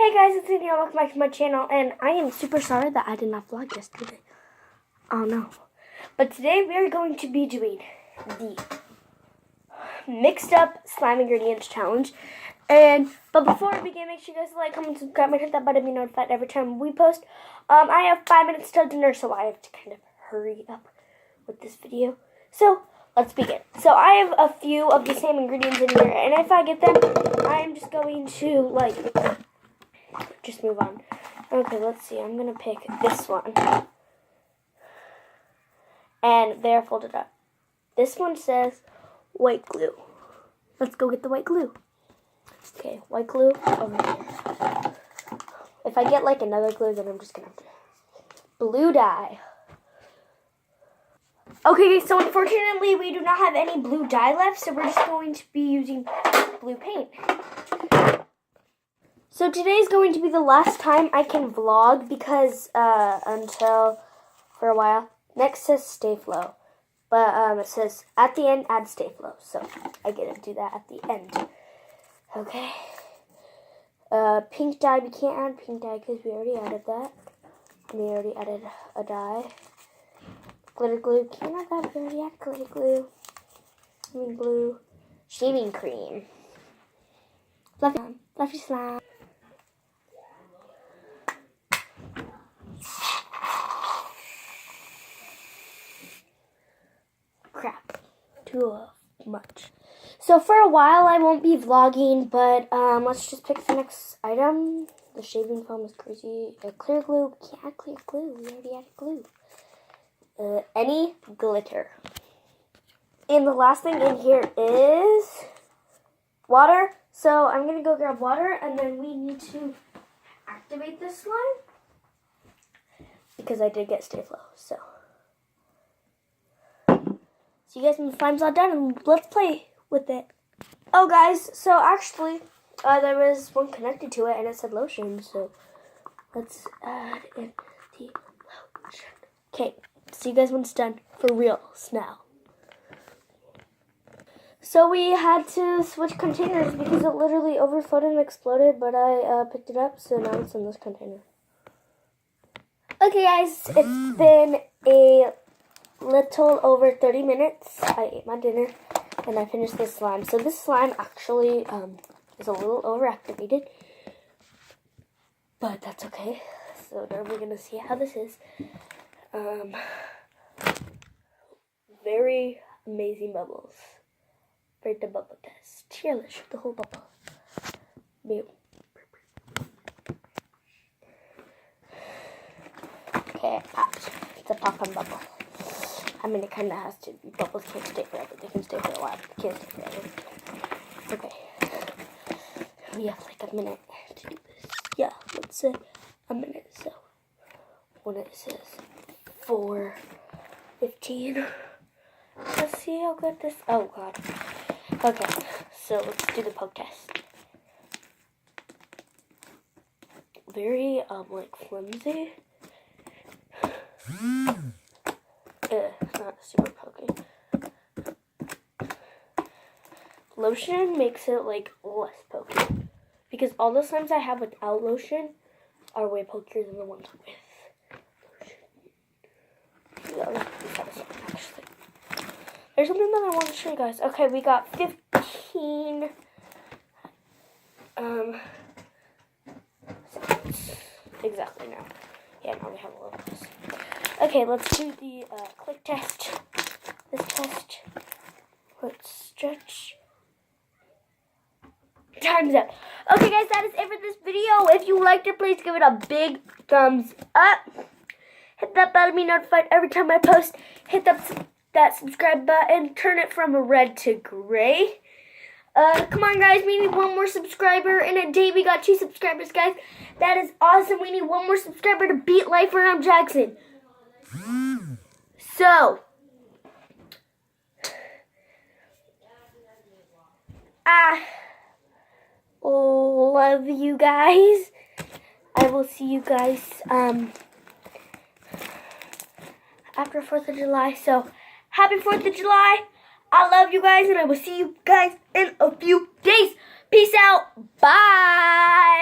Hey guys, it's Cindy. Welcome back to my channel, and I am super sorry that I did not vlog yesterday. Oh no. But today we are going to be doing the mixed up slime ingredients challenge. But before we begin, make sure you guys like, comment, subscribe, and hit that button to be notified every time we post. I have 5 minutes till dinner, so I have to kind of hurry up with this video. So let's begin. So I have a few of the same ingredients in here, and if I get them, I am just going to just move on. Okay, let's see. I'm gonna pick this one, and they're folded up. This one says white glue. Let's go get the white glue. Okay, white glue over here. If I get like another glue, then I'm just gonna have to blue dye. Okay, so unfortunately we do not have any blue dye left, so we're just going to be using blue paint. So today's going to be the last time I can vlog because until for a while. Next says stay flow, but it says at the end add stay flow, so I get to do that at the end. Okay. Pink dye, we can't add pink dye because we already added that. We already added a dye. Glitter glue, can't add that, we already added glitter glue. I mean blue. Shaving cream. Fluffy slime. Crap, too much. So for a while I won't be vlogging, but let's just pick the next item. The shaving foam is crazy. Clear glue, can't add clear glue, we already added glue. Any glitter. And the last thing in here is water. So I'm gonna go grab water, and then we need to activate this slime because I did get stay flow. So you guys, when the slime's all done, and let's play with it. Oh guys, so actually there was one connected to it and it said lotion, so let's add in the lotion. Okay, see you guys when it's done for real now. So we had to switch containers because it literally overflowed and exploded, but I picked it up, so now it's in this container. Okay guys, it's been a little over 30 minutes. I ate my dinner and I finished this slime. So this slime actually is a little overactivated, but that's okay. So now we're gonna see how this is. Very amazing bubbles. For the bubble test. Here, let's shoot the whole bubble. Boom. Okay, popped. It's a pop-on bubble. I mean, it kind of has to. Bubbles can't stay forever. They can stay for a while, but they can't stay forever. Okay. We have like a minute to do this. Yeah, let's say a minute. So when it says 4:15, let's see how good this. Oh God. Okay, so let's do the poke test. Very like flimsy. Not super pokey. Lotion makes it like less pokey, because all the slimes I have without lotion are way pokier than the ones with lotion. Yeah, actually. There's something that I want to show you guys. Okay, we got 15 seconds exactly now. Yeah, now we have a little this. Okay, let's do the click test. This test. Let's stretch. Time's up. Okay, guys, that is it for this video. If you liked it, please give it a big thumbs up. Hit that bell to be notified every time I post. Hit that subscribe button. Turn it from red to gray. Come on, guys. We need one more subscriber. In a day, we got 2 subscribers, guys. That is awesome. We need one more subscriber to beat Life Around Jackson. So, I love you guys. I will see you guys after 4th of July. So, happy 4th of July. I love you guys, and I will see you guys in a few days. Peace out. Bye.